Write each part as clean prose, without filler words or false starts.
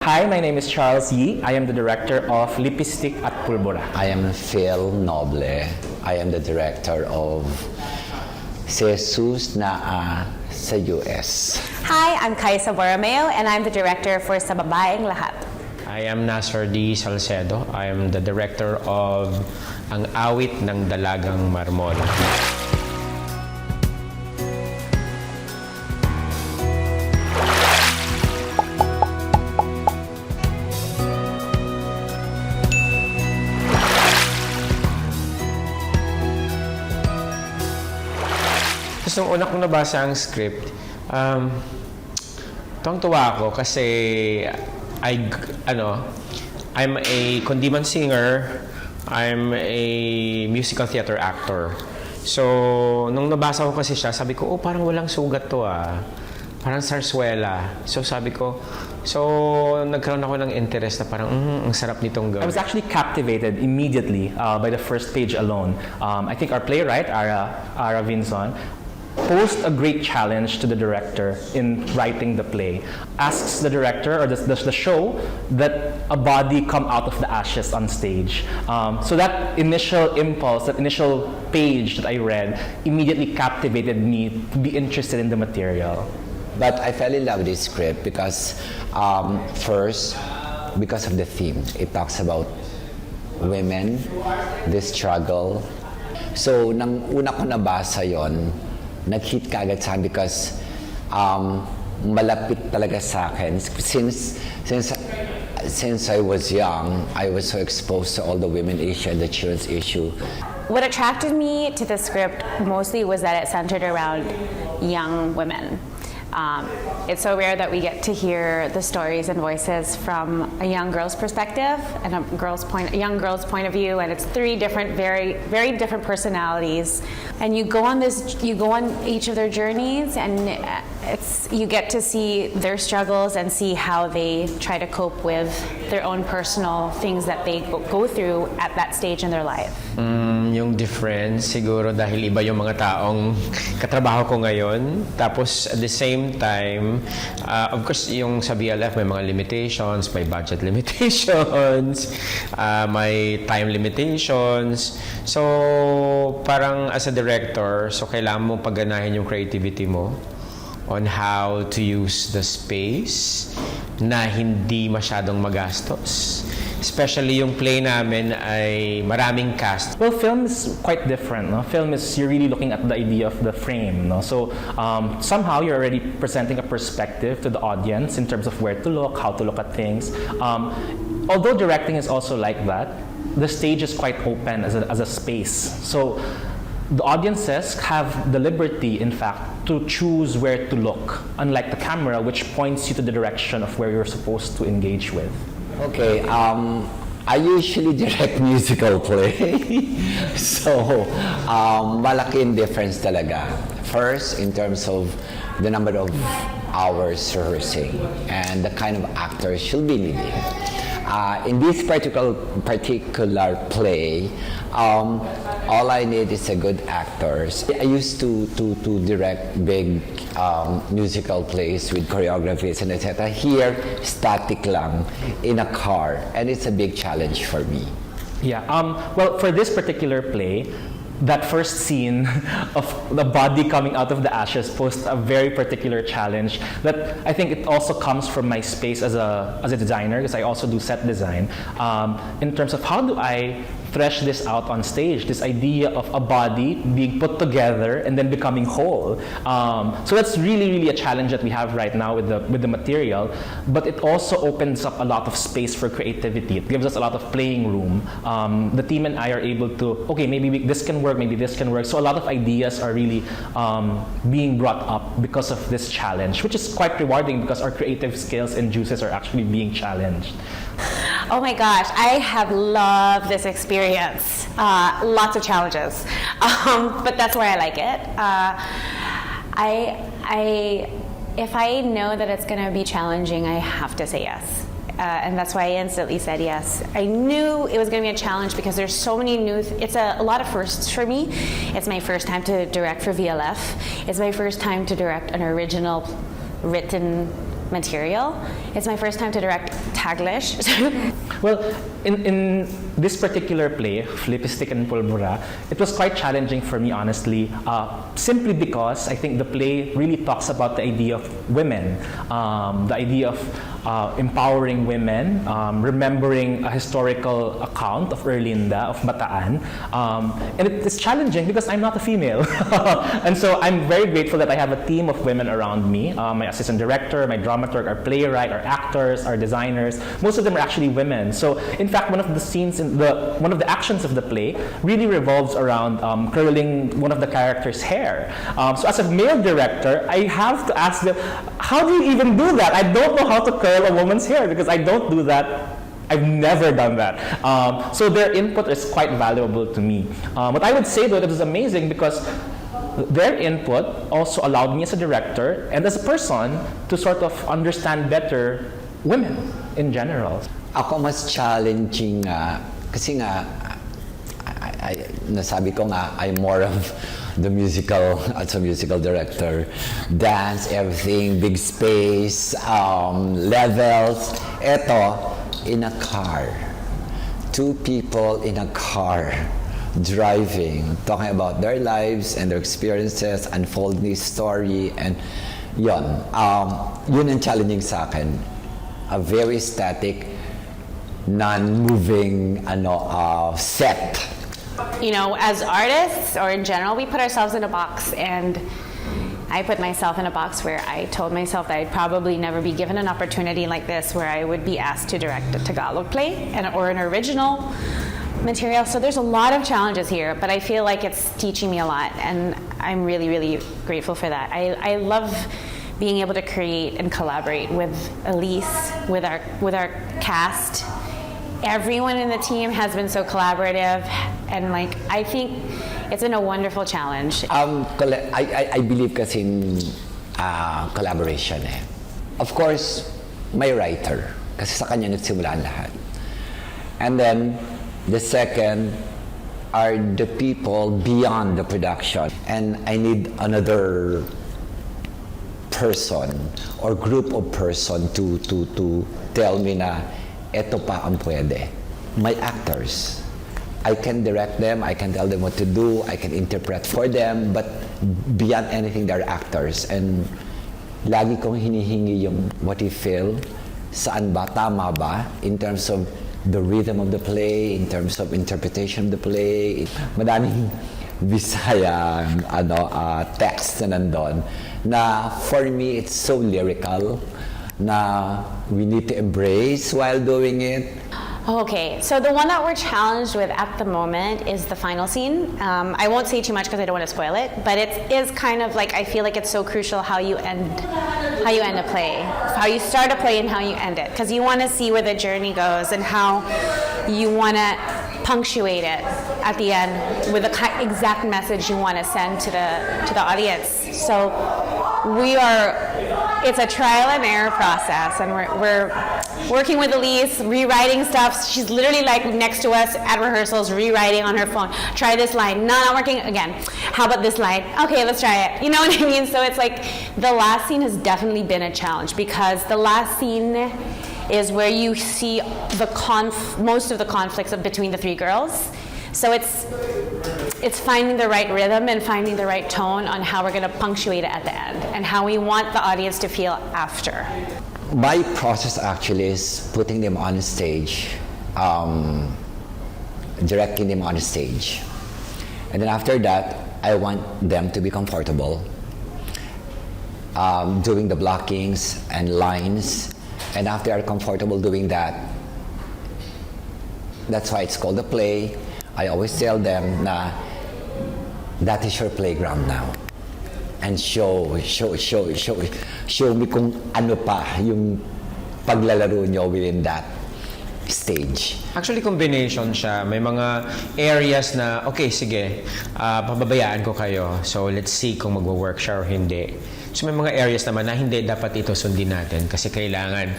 Hi, my name is Charles Yee. I am the director of Lipstick at Pulbura. I am Phil Noble. I am the director of Jesus Naa sa US. Hi, I'm Kaisa Borromeo, and I'm the director for Sa Babaeng Lahat. I am Nasser D. Salcedo. I am the director of Ang Awit ng Dalagang Marmol. Tapos nung una kong nabasa ang script, tuwang-tuwa ako kasi I'm a condiman singer, I'm a musical theater actor. So, nung nabasa ko kasi siya, sabi ko, oh, parang walang sugat to parang sarsuela. So, sabi ko, nagkaroon ako ng interest na parang, ang sarap nitong gawin. I was actually captivated immediately by the first page alone. I think our playwright, Ara Vinson, posed a great challenge to the director in writing the play. Asks the director or the show that a body come out of the ashes on stage. So that initial impulse, that initial page that I read immediately captivated me to be interested in the material. But I fell in love with this script because first, because of the theme. It talks about women, the struggle. So nang una ko nabasa yon, nag-hit kaagad sa akin because malapit talaga sa akin. Since I was young, I was so exposed to all the women issue and the children's issue. What attracted me to the script mostly was that it centered around young women. It's so rare that we get to hear the stories and voices from a young girl's perspective and a young girl's point of view, and it's three different, very, very different personalities. And you go on each of their journeys, and you get to see their struggles and see how they try to cope with their own personal things that they go through at that stage in their life. Yung difference, siguro dahil iba yung mga taong katrabaho ko ngayon. Tapos at the same time, of course, yung sa VLF may mga limitations, may budget limitations, may time limitations. So, parang as a director, so kailangan mong pagganahin yung creativity mo on how to use the space na hindi masyadong magastos. Especially yung play namin ay maraming cast. Well, film is quite different. No? Film is, you're really looking at the idea of the frame. No? So somehow you're already presenting a perspective to the audience in terms of where to look, how to look at things. Although directing is also like that, the stage is quite open as a space. So the audiences have the liberty, in fact, to choose where to look, unlike the camera, which points you to the direction of where you're supposed to engage with. Okay, I usually direct musical play. So, malaking difference talaga. First, in terms of the number of hours rehearsing and the kind of actors you'll be needing. In this particular play, all I need is a good actors. I used to direct big musical plays with choreographies and etc. Here, static lang in a car, and it's a big challenge for me. Yeah. Well, for this particular play, that first scene of the body coming out of the ashes posed a very particular challenge that I think it also comes from my space as a designer, because I also do set design, in terms of how do I thresh this out on stage, this idea of a body being put together and then becoming whole. So that's really a challenge that we have right now with the material, but it also opens up a lot of space for creativity. It gives us a lot of playing room. The team and I are able to, okay, maybe this can work, maybe this can work. So a lot of ideas are really being brought up because of this challenge, which is quite rewarding because our creative skills and juices are actually being challenged. Oh my gosh, I have loved this experience. Lots of challenges, but that's why I like it. If I know that it's going to be challenging, I have to say yes. And that's why I instantly said yes. I knew it was going to be a challenge because there's so many it's a lot of firsts for me. It's my first time to direct for VLF. It's my first time to direct an original written material. It's my first time to direct Taglish. Well, in this particular play, Lipstick and Pulbura, it was quite challenging for me, honestly, simply because I think the play really talks about the idea of women, the idea of empowering women, remembering a historical account of Erlinda, of Bataan. And it is challenging because I'm not a female. And so I'm very grateful that I have a team of women around me. My assistant director, my dramaturg, our playwright, our actors, our designers. Most of them are actually women. So in fact, one of the scenes one of the actions of the play really revolves around curling one of the characters' hair. So as a male director, I have to ask them, how do you even do that? I don't know how to curl a woman's hair because I don't do that. I've never done that. So their input is quite valuable to me. But I would say though, it was amazing because their input also allowed me as a director and as a person to sort of understand better women in general. Ako mas challenging kasi nga nasabi ko nga I'm more of the musical as a musical director, dance, everything, big space, levels. Eto, in a car, two people in a car driving, talking about their lives and their experiences, unfolding this story, and yun ang challenging sa akin. A very static, non-moving set. You know, as artists or in general, we put ourselves in a box, and I put myself in a box where I told myself that I'd probably never be given an opportunity like this where I would be asked to direct a Tagalog play or an original material. So there's a lot of challenges here, but I feel like it's teaching me a lot, and I'm really, really grateful for that. I love being able to create and collaborate with Elise, with our cast. Everyone in the team has been so collaborative, and like I think it's been a wonderful challenge. I believe kasi in collaboration eh. Of course, my writer, kasi sa kanya nagsimula ang lahat. And then, the second are the people beyond the production. And I need another person or group of person to tell me na eto pa ang pwede. My actors, I can direct them, I can tell them what to do, I can interpret for them, but beyond anything, they're actors. And lagi kong hinihingi yung what you feel, saan ba, tama ba, in terms of the rhythm of the play, in terms of interpretation of the play. Madaming Bisaya text na nandun, na for me, it's so lyrical, na we need to embrace while doing it. Okay, so the one that we're challenged with at the moment is the final scene. I won't say too much because I don't want to spoil it, but it is kind of like, I feel like it's so crucial how you end a play, how you start a play and how you end it, because you want to see where the journey goes and how you want to punctuate it at the end with the exact message you want to send to the audience. So it's a trial and error process, and we're working with Elise, rewriting stuff. She's literally like next to us at rehearsals, rewriting on her phone. Try this line, not working again. How about this line? Okay, let's try it. You know what I mean? So it's like the last scene has definitely been a challenge, because the last scene is where you see most of the conflicts between the three girls. So it's finding the right rhythm and finding the right tone on how we're going to punctuate it at the end and how we want the audience to feel after. My process actually is putting them on stage, directing them on stage. And then after that, I want them to be comfortable doing the blockings and lines. And after they're comfortable doing that, that's why it's called a play. I always tell them na that is your playground now. And show me kung ano pa yung paglalaro nyo within that stage. Actually, combination siya. May mga areas na, okay, sige, pababayaan ko kayo. So, let's see kung magwo-work siya or hindi. So, may mga areas naman na hindi dapat ito sundin natin kasi kailangan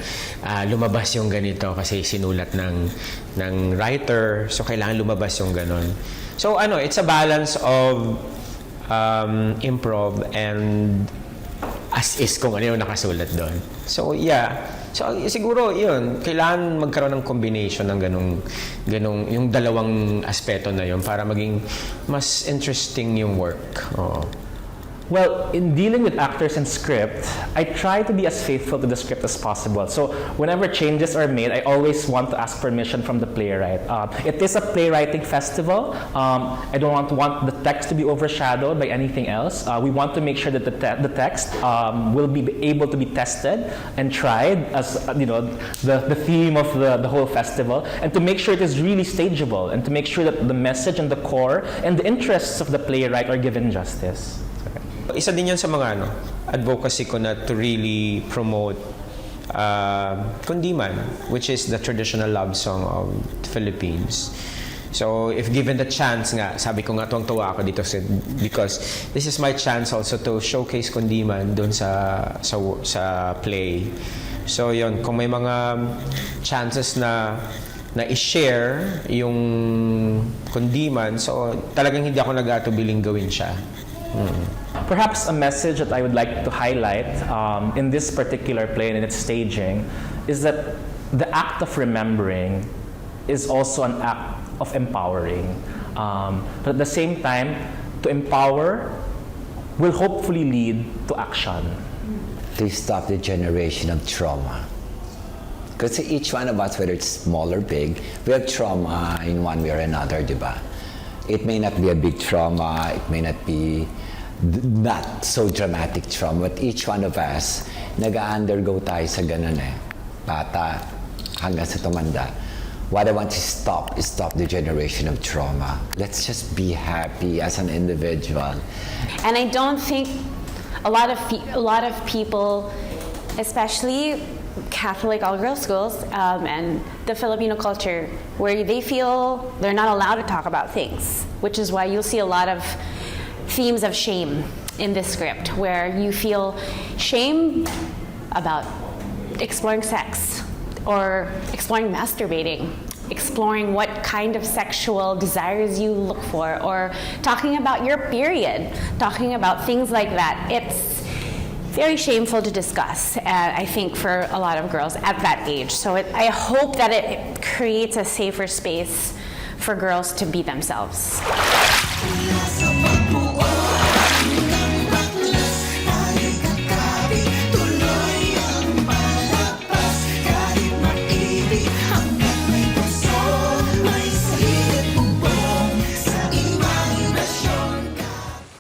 lumabas yung ganito kasi sinulat ng writer. So, kailangan lumabas yung ganon. So, it's a balance of improv and a as is kung ano yung nakasulat doon. So, yeah. So, siguro, yun, kailangan magkaroon ng combination ng ganong yung dalawang aspeto na yun para maging mas interesting yung work. Oo. Well, in dealing with actors and script, I try to be as faithful to the script as possible. So whenever changes are made, I always want to ask permission from the playwright. It is a playwriting festival. I don't want the text to be overshadowed by anything else. We want to make sure that the text will be able to be tested and tried as the theme of the whole festival, and to make sure it is really stageable, and to make sure that the message and the core and the interests of the playwright are given justice. Isa din yan sa mga advocacy ko na to really promote Kundiman, which is the traditional love song of the Philippines. So, if given the chance nga, sabi ko nga tuwang-tuwa ako dito because this is my chance also to showcase Kundiman doon sa play. So, yun, kung may mga chances na i-share yung Kundiman, so talagang hindi ako nag-atubiling gawin siya. Perhaps a message that I would like to highlight in this particular play and in its staging is that the act of remembering is also an act of empowering. But at the same time, to empower will hopefully lead to action. To stop the generation of trauma. Because each one of us, whether it's small or big, we have trauma in one way or another, di ba? It may not be a big trauma, it may not be not so dramatic trauma, but each one of us, nag-undergo tayo sa ganun bata hanggang sa tumanda. What I want to stop is the generation of trauma. Let's just be happy as an individual. And I don't think a lot of people, especially Catholic all-girls schools and the Filipino culture, where they feel they're not allowed to talk about things, which is why you'll see a lot of themes of shame in this script, where you feel shame about exploring sex or exploring masturbating, exploring what kind of sexual desires you look for, or talking about your period, talking about things like that. It's very shameful to discuss, I think, for a lot of girls at that age. So I hope that it creates a safer space for girls to be themselves.